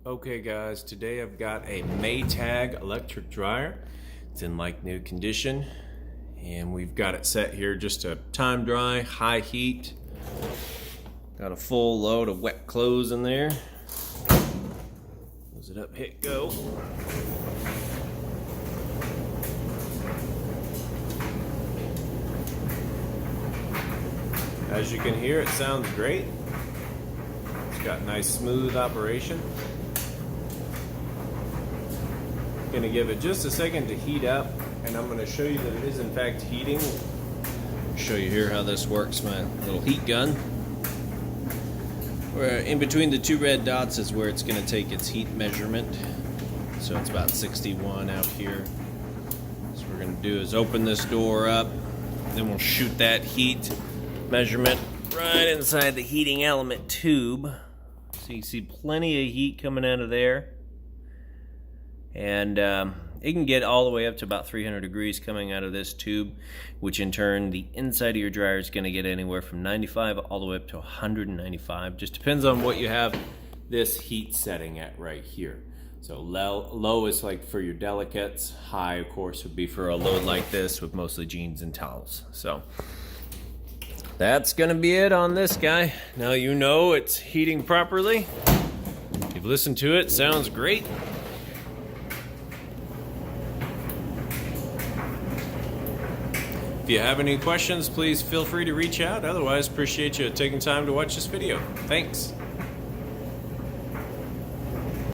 Okay guys, today I've got a Maytag electric dryer. It's in like new condition and we've got it set here just to time dry, high heat. Got a full load of wet clothes in there. Close it up, hit go. As you can hear, it sounds great. It's got nice smooth operation. Gonna give it just a second to heat up, and I'm gonna show you that it is in fact heating. Show you here how this works. My little heat gun. Where in between the two red dots is where it's gonna take its heat measurement. So it's about 61 out here. So what we're gonna do is open this door up, then we'll shoot that heat measurement right inside the heating element tube. So you see plenty of heat coming out of there. And it can get all the way up to about 300 degrees coming out of this tube, which in turn the inside of your dryer is going to get anywhere from 95 all the way up to 195. Just depends on what you have this heat setting at right here. So low is like for your delicates. High, of course, would be for a load like this with mostly jeans and towels. So that's going to be it on this guy. Now you know it's heating properly. If you've listened to it, sounds great. If you have any questions, please feel free to reach out. Otherwise, appreciate you taking time to watch this video. Thanks.